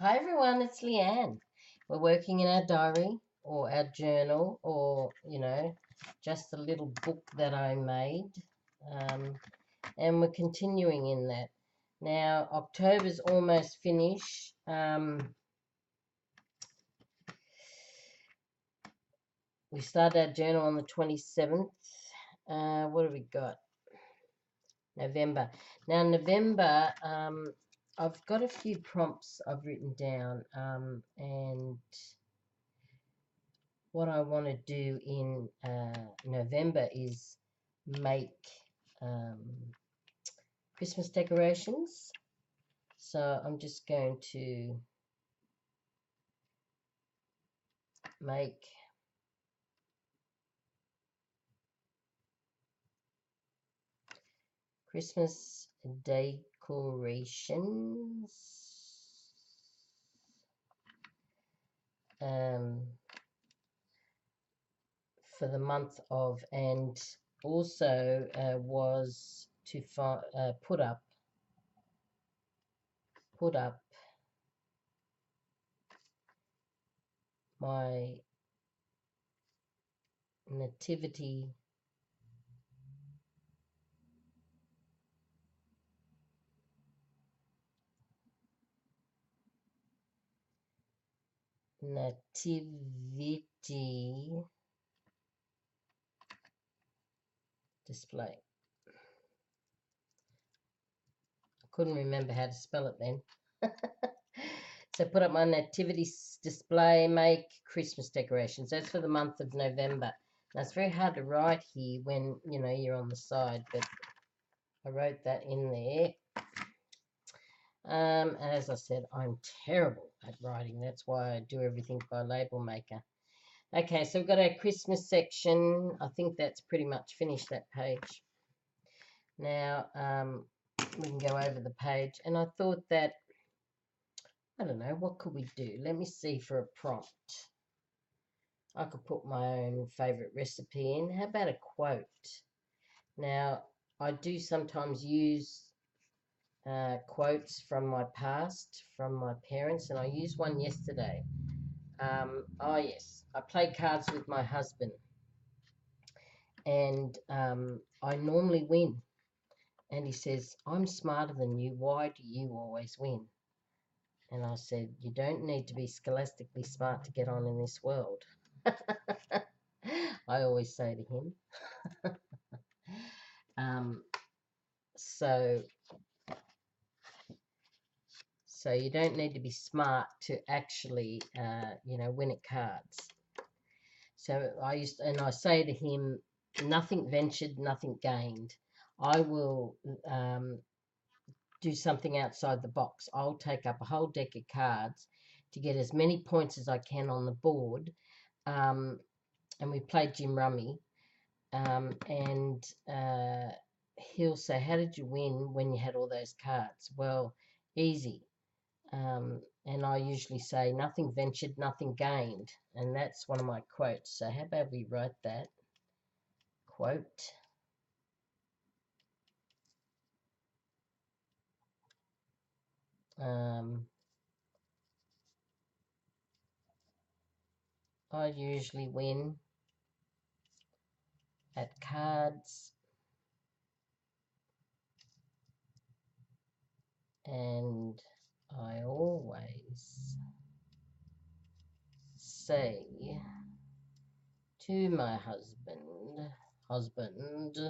Hi everyone, it's Leanne. We're working in our diary or our journal or, just a little book that I made. Um, and we're continuing in that. Now, October's almost finished. We started our journal on the 27th. What have we got? November. Now, November, I've got a few prompts I've written down, and what I want to do in November is make um, Christmas decorations. So I'm just going to make Christmas decorations um, for the month of, and also was to put up my nativity display. I couldn't remember how to spell it then. So put up my nativity display, make Christmas decorations. That's for the month of November. Now it's very hard to write here when you're on the side, but I wrote that in there. And as I said, I'm terrible at writing. That's why I do everything by label maker. Okay, so we've got our Christmas section. I think that's pretty much finished, that page. Now we can go over the page, and I thought that, I don't know, what could we do? Let me see for a prompt. I could put my own favorite recipe in. How about a quote? Now, I do sometimes use quotes from my past, from my parents, and I used one yesterday. Oh, yes, I play cards with my husband, and I normally win. And he says, I'm smarter than you. Why do you always win? And I said, you don't need to be scholastically smart to get on in this world. I always say to him. Um, so you don't need to be smart to actually, win at cards. So I say to him, nothing ventured, nothing gained. I will do something outside the box. I'll take up a whole deck of cards to get as many points as I can on the board. And we played Jim Rummy. And he'll say, how did you win when you had all those cards? Well, easy. And I usually say, nothing ventured, nothing gained. And that's one of my quotes. So how about we write that quote? I usually win at cards, and I always say to my husband,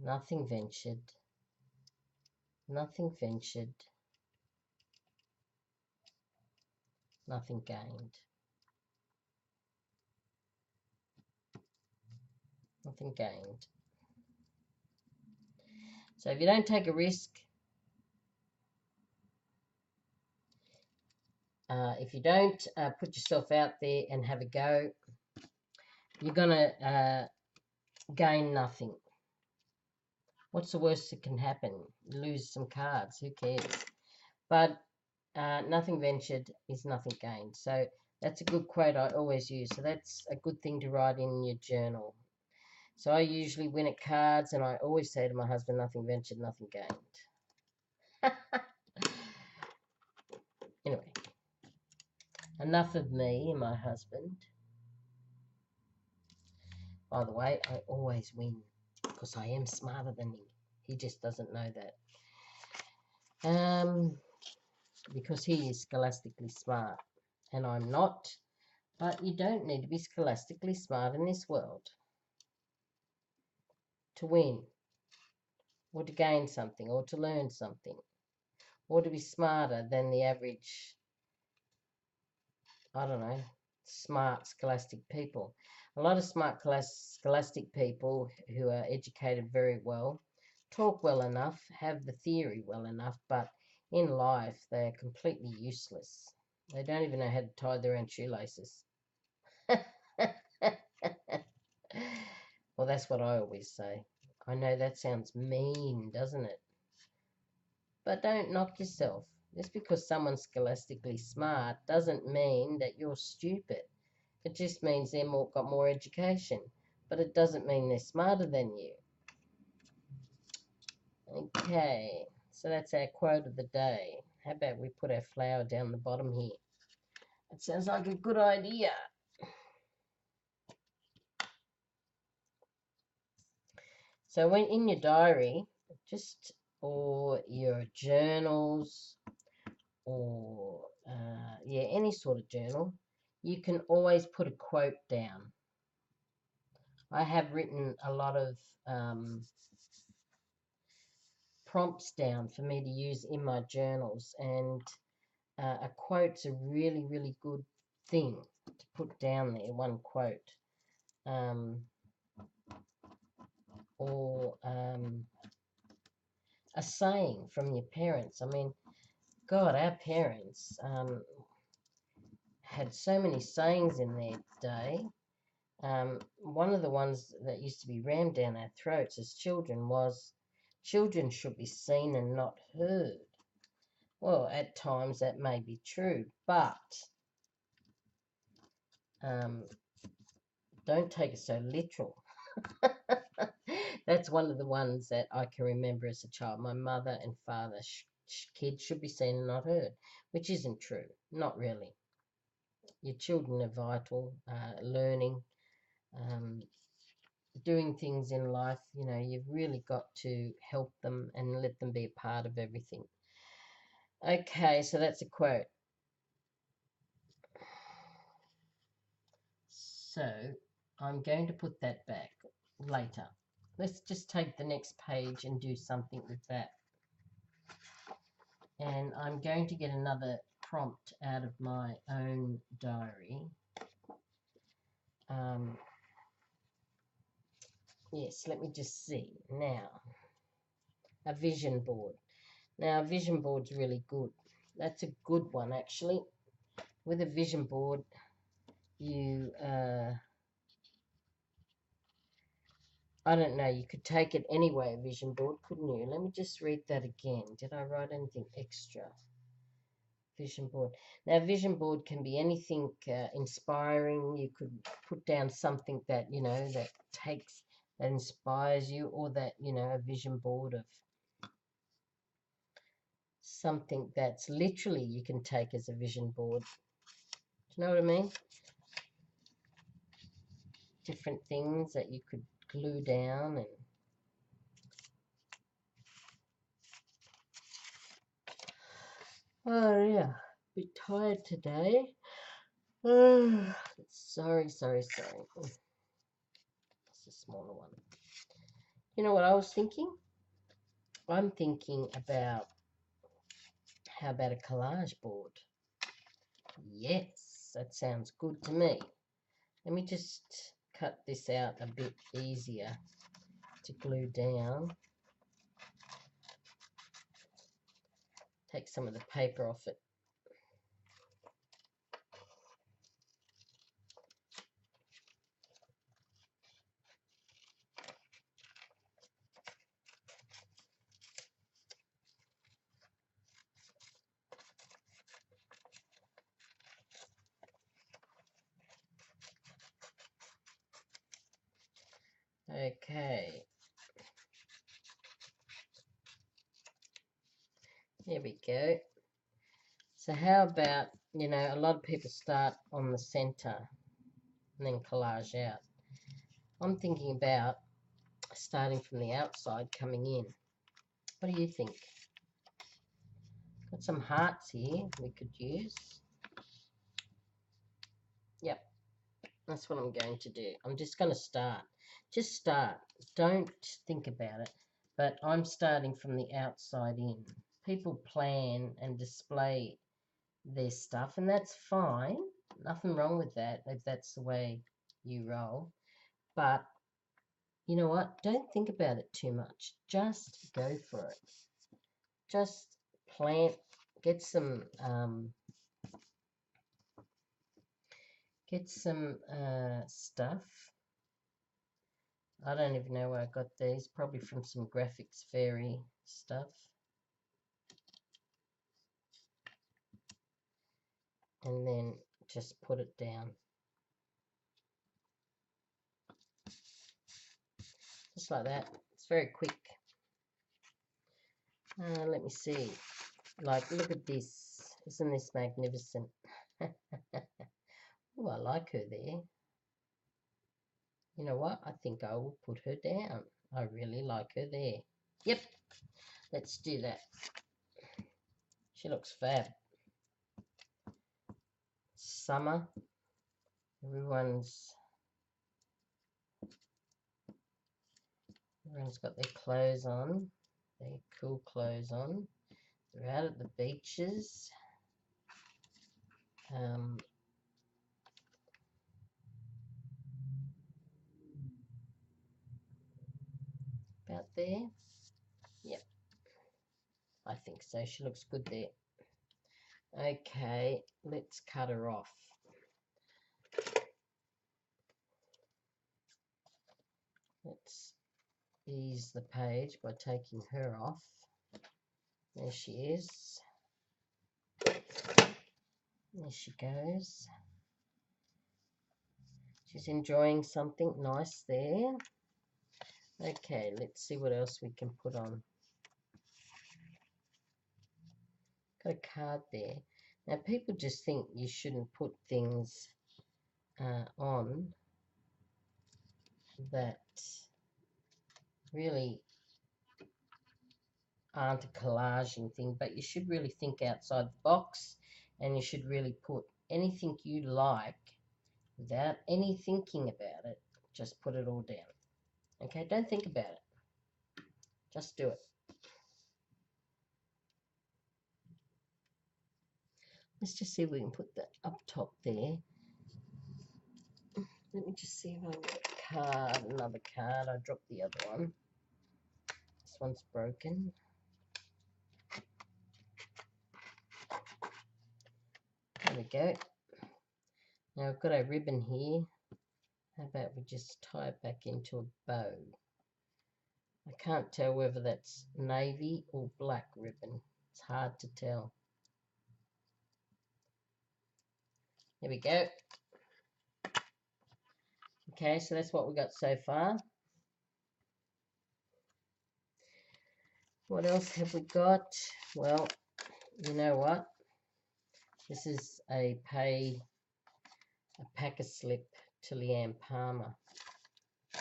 nothing ventured, nothing gained. Nothing gained. So if you don't take a risk, if you don't put yourself out there and have a go, you're going to gain nothing. What's the worst that can happen? Lose some cards, who cares? But nothing ventured is nothing gained. So that's a good quote I always use. So that's a good thing to write in your journal. So I usually win at cards, and I always say to my husband, nothing ventured, nothing gained. Anyway, enough of me and my husband. By the way, I always win because I am smarter than him. He just doesn't know that. Because he is scholastically smart and I'm not. But you don't need to be scholastically smart in this world to win or to gain something or to learn something or to be smarter than the average, I don't know, smart scholastic people. A lot of smart scholastic people who are educated very well, talk well enough, have the theory well enough, but in life they're completely useless. They don't even know how to tie their own shoelaces. Well, that's what I always say. I know that sounds mean, doesn't it? But don't knock yourself. Just because someone's scholastically smart doesn't mean that you're stupid. It just means they've got more education. But it doesn't mean they're smarter than you. Okay, so that's our quote of the day. How about we put our flower down the bottom here? It sounds like a good idea. So when in your diary, or your journals, or yeah, any sort of journal, you can always put a quote down. I have written a lot of prompts down for me to use in my journals, and a quote's a really, really good thing to put down there, one quote. Or a saying from your parents. I mean, God, our parents had so many sayings in their day. One of the ones that used to be rammed down our throats as children was, children should be seen and not heard. Well, at times that may be true, but don't take it so literal. That's one of the ones that I can remember as a child. My mother and father, kids should be seen and not heard, which isn't true. Not really. Your children are vital, learning, doing things in life. You know, you've really got to help them and let them be a part of everything. Okay, so that's a quote. So I'm going to put that back later. Let's just take the next page and do something with that. And I'm going to get another prompt out of my own diary. Yes, let me just see. Now, a vision board. Now, a vision board's really good. That's a good one, actually. With a vision board, you, I don't know, you could take it anyway, a vision board, couldn't you? Let me just read that again. Did I write anything extra? Vision board. Now, vision board can be anything inspiring. You could put down something that, you know, that inspires you, or that, you know, a vision board of something that's literally you can take as a vision board. Do you know what I mean? Different things that you could glue down. And oh yeah, a bit tired today. Sorry. It's a smaller one. You know what I was thinking? I'm thinking about, how about a collage board? Yes, that sounds good to me. Let me just cut this out a bit easier to glue down. Take some of the paper off it. Okay. There we go. So how about, you know, a lot of people start on the center and then collage out. I'm thinking about starting from the outside coming in. What do you think? Got some hearts here we could use. Yep, that's what I'm going to do. I'm just going to start. Just start. Don't think about it. But I'm starting from the outside in. People plan and display their stuff, and that's fine. Nothing wrong with that if that's the way you roll. But you know what? Don't think about it too much. Just go for it. Just plant, get some stuff. I don't even know where I got these. Probably from some graphics fairy stuff. And then just put it down. Just like that. It's very quick. Let me see. Like, look at this. Isn't this magnificent? Oh, I like her there. You know what? I think I will put her down. I really like her there. Yep. Let's do that. She looks fab. Summer. Everyone's got their clothes on. Their cool clothes on. They're out at the beaches. About there. Yep. I think so. She looks good there. Okay, let's cut her off. Let's ease the page by taking her off. There she is. There she goes. She's enjoying something nice there. Okay, let's see what else we can put on. Got a card there. Now, people just think you shouldn't put things on that really aren't a collaging thing, but you should really think outside the box, and you should really put anything you like without any thinking about it. Just put it all down. Okay, don't think about it. Just do it. Let's just see if we can put that up top there. Let me just see if I've got a card, another card. I dropped the other one. This one's broken. There we go. Now I've got a ribbon here. How about we just tie it back into a bow? I can't tell whether that's navy or black ribbon. It's hard to tell. There we go. Okay, so that's what we got so far. What else have we got? Well, you know what? This is a packer slip to Leanne Palmer. I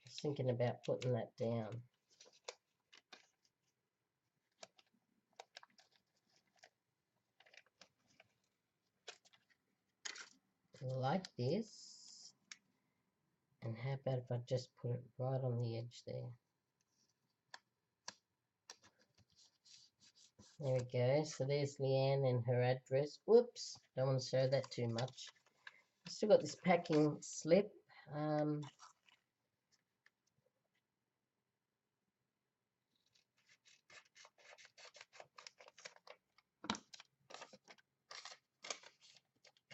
was thinking about putting that down. Like this. And how about if I just put it right on the edge there? There we go. So there's Leanne and her address. Whoops, don't want to show that too much. I've still got this packing slip.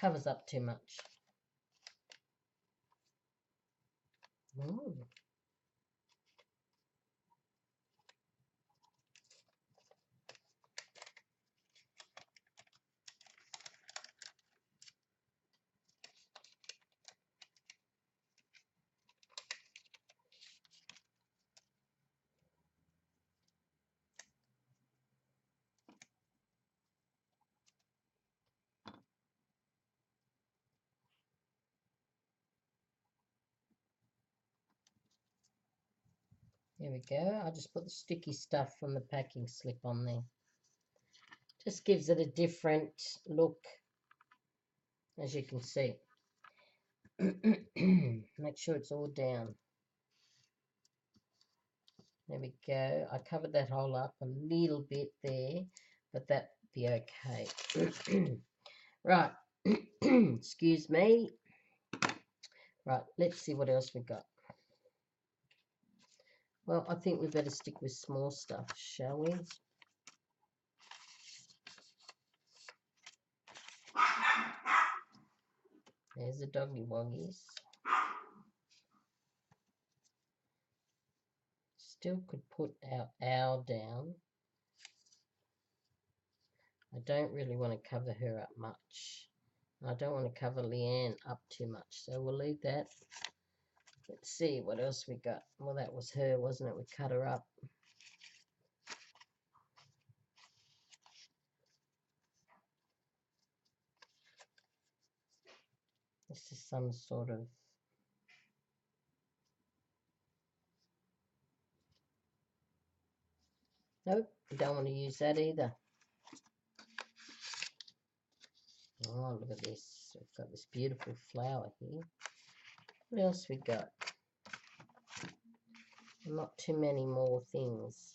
Covers up too much. Ooh. There we go. I just put the sticky stuff from the packing slip on there. Just gives it a different look, as you can see. Make sure it's all down. There we go. I covered that hole up a little bit there, but that'd be okay. Right. Excuse me. Right, let's see what else we got. Well, I think we better stick with small stuff, shall we? There's the doggy woggies. Still could put our owl down. I don't really want to cover her up much. I don't want to cover Leanne up too much, so we'll leave that. Let's see what else we got. Well, that was her, wasn't it? We cut her up. This is some sort of... Nope, we don't want to use that either. Oh, look at this. We've got this beautiful flower here. What else we got? Not too many more things.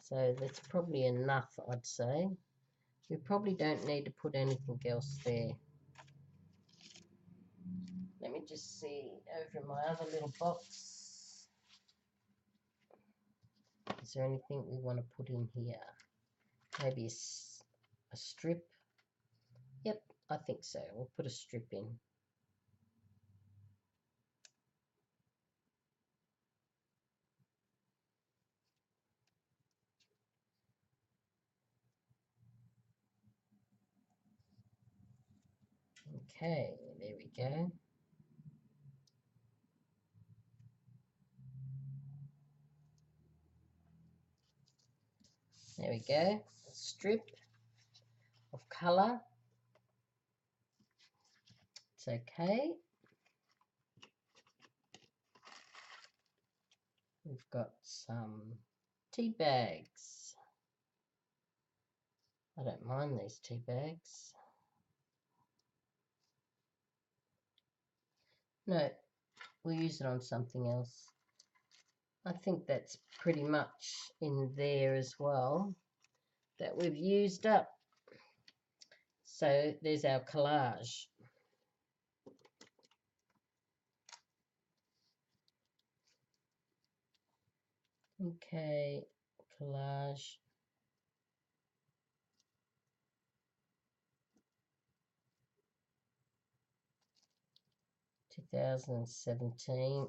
So that's probably enough, I'd say. We probably don't need to put anything else there. Let me just see over in my other little box. Is there anything we want to put in here? Maybe a strip? Yep, I think so. We'll put a strip in. Okay, there we go. There we go. A strip of colour. It's okay. We've got some tea bags. I don't mind these tea bags. No, we'll use it on something else. I think that's pretty much in there as well that we've used up. So there's our collage. Okay, collage. – 2017.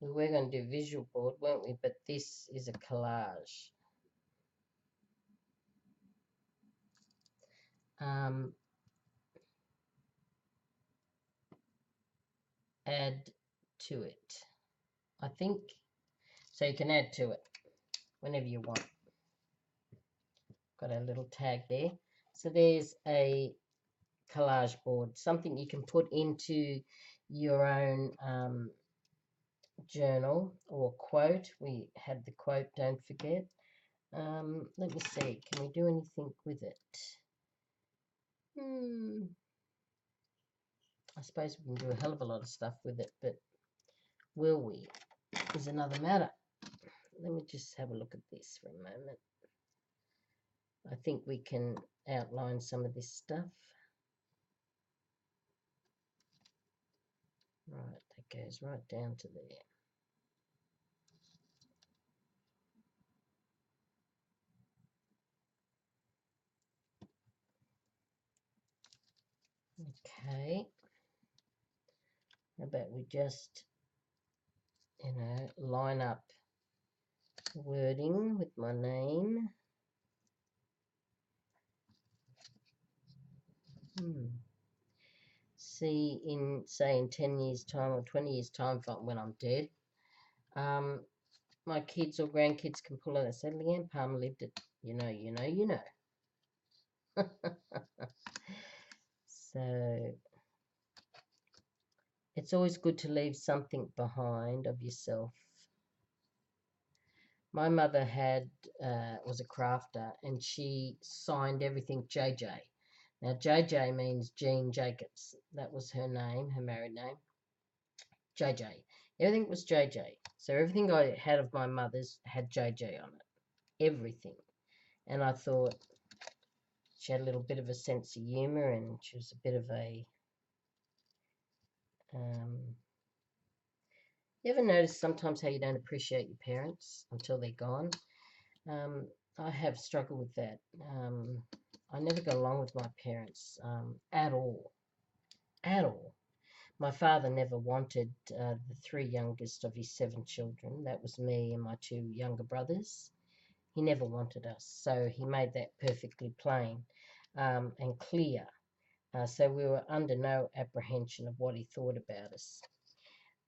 We were going to do visual board, weren't we? But this is a collage. Add to it, I think. So you can add to it whenever you want. Got a little tag there. So there's a collage board, something you can put into your own journal or quote. We had the quote, don't forget. Let me see, can we do anything with it? I suppose we can do a hell of a lot of stuff with it, but will we is another matter. Let me just have a look at this for a moment. I think we can outline some of this stuff. Right, that goes right down to there. Okay. How about we just, line up the wording with my name. See, say in 10 years time or 20 years time when I'm dead, my kids or grandkids can pull out and say, Leanne Palmer lived it, you know. So It's always good to leave something behind of yourself. My mother was a crafter, and she signed everything JJ. Now JJ means Jean Jacobs. That was her name, her married name. JJ. Everything was JJ. So everything I had of my mother's had JJ on it. Everything. And I thought she had a little bit of a sense of humour, and she was a bit of a you ever notice sometimes how you don't appreciate your parents until they're gone? Um, I have struggled with that. I never got along with my parents at all. At all. My father never wanted the three youngest of his seven children. That was me and my two younger brothers. He never wanted us. So he made that perfectly plain and clear. So we were under no apprehension of what he thought about us.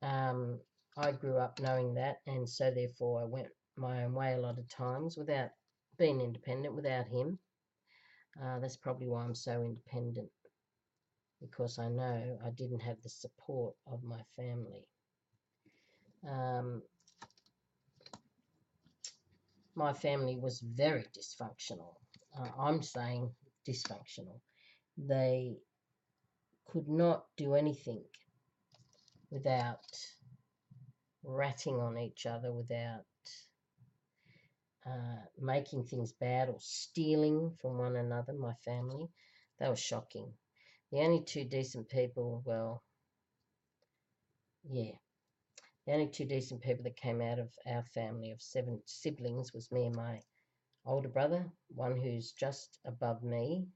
Um, I grew up knowing that, and so therefore I went my own way a lot of times without being independent, without him. That's probably why I'm so independent, because I know I didn't have the support of my family. Um, my family was very dysfunctional. I'm saying dysfunctional. They could not do anything without ratting on each other, without making things bad or stealing from one another, my family. That was shocking. The only two decent people, well, yeah, the only two decent people that came out of our family of seven siblings was me and my older brother, one who's just above me.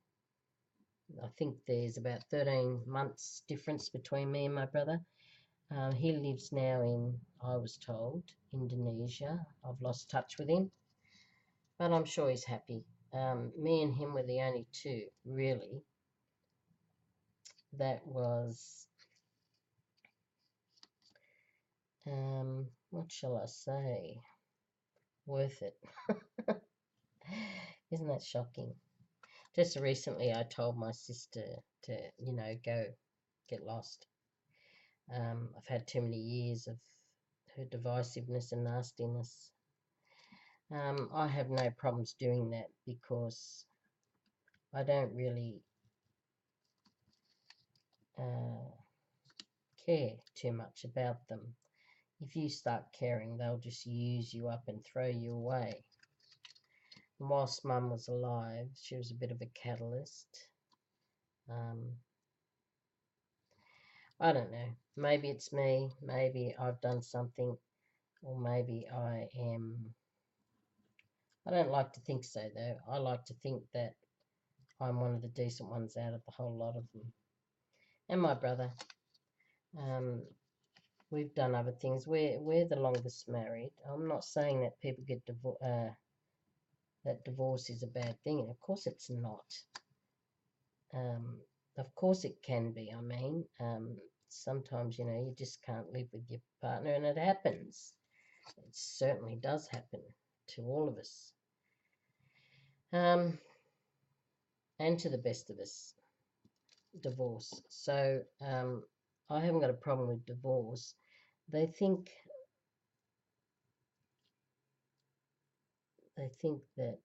I think there's about 13 months difference between me and my brother. He lives now in, I was told, Indonesia. I've lost touch with him, but I'm sure he's happy. Me and him were the only two, really, that was, what shall I say, worth it. Isn't that shocking? Just recently I told my sister to, go get lost. I've had too many years of her divisiveness and nastiness. I have no problems doing that because I don't really care too much about them. If you start caring, they'll just use you up and throw you away. And whilst Mum was alive, she was a bit of a catalyst. I don't know. Maybe it's me. Maybe I've done something, or maybe I am. I don't like to think so, though. I like to think that I'm one of the decent ones out of the whole lot of them. And my brother. Um, we've done other things. We're the longest married. I'm not saying that people get that divorce is a bad thing. Of course it's not. Of course it can be. I mean, sometimes you just can't live with your partner, and it happens. It certainly does happen to all of us, and to the best of us. Divorce. So I haven't got a problem with divorce. They think that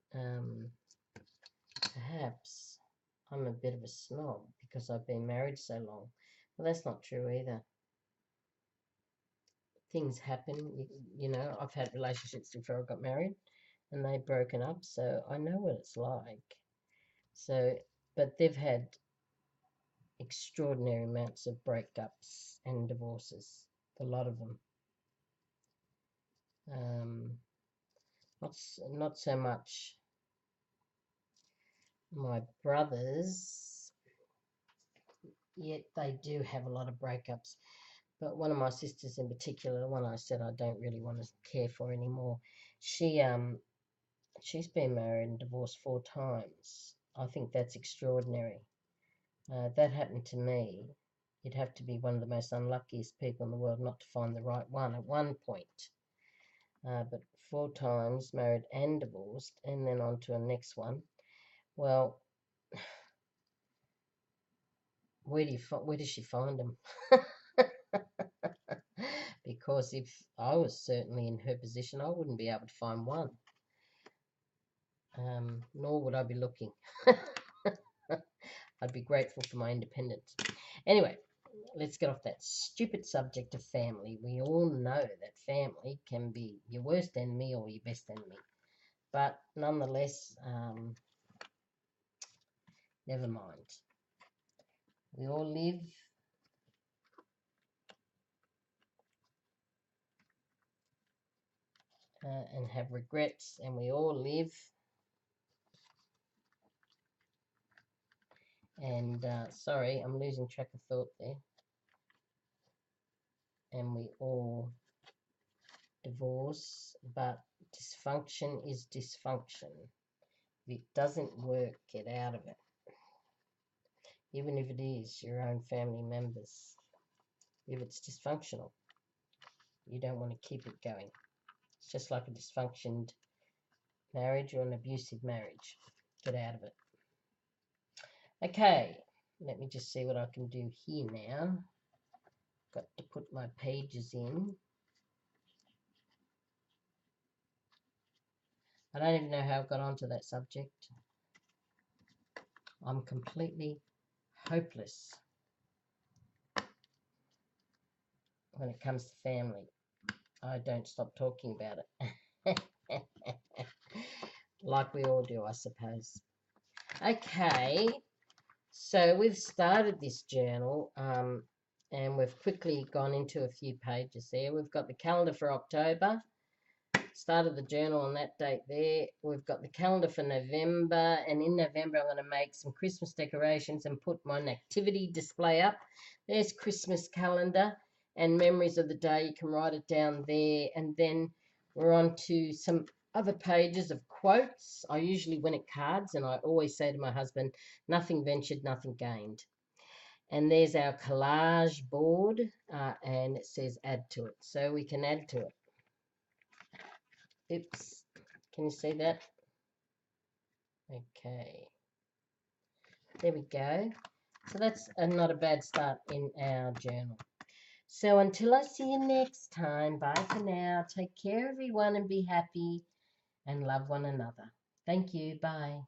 perhaps I'm a bit of a snob because I've been married so long. Well, that's not true either. Things happen. I've had relationships before I got married, and they've broken up, so I know what it's like. So, but they've had extraordinary amounts of breakups and divorces, a lot of them. Not so much my brothers, yet they do have a lot of breakups. But one of my sisters in particular, the one I said I don't really want to care for anymore, she's been married and divorced 4 times. I think that's extraordinary. That happened to me. You'd have to be one of the most unluckiest people in the world not to find the right one at one point. But 4 times married and divorced, and then on to a next one. Well, where does she find them? because if I was certainly in her position, I wouldn't be able to find one. Nor would I be looking. I'd be grateful for my independence. Anyway, let's get off that stupid subject of family. We all know that family can be your worst enemy or your best enemy. But nonetheless, never mind. We all live and have regrets, and we all live. And sorry, I'm losing track of thought there. And we all divorce, but dysfunction is dysfunction. If it doesn't work, get out of it. Even if it is your own family members. If it's dysfunctional, you don't want to keep it going. It's just like a dysfunctioned marriage or an abusive marriage. Get out of it. Okay, let me just see what I can do here now. Got to put my pages in. I don't even know how I got onto that subject. I'm completely hopeless when it comes to family. I don't stop talking about it. Like we all do, I suppose. Okay, so we've started this journal and we've quickly gone into a few pages there. We've got the calendar for October. Started the journal on that date there. We've got the calendar for November, and in November I'm going to make some Christmas decorations and put my nativity display up. There's Christmas calendar and memories of the day. You can write it down there, and then we're on to some other pages of quotes. I usually win at cards, and I always say to my husband, nothing ventured, nothing gained. And there's our collage board, and it says add to it, so we can add to it. Oops, can you see that? Okay, there we go. So that's not a bad start in our journal. So until I see you next time, bye for now. Take care, everyone, and be happy and love one another. Thank you. Bye.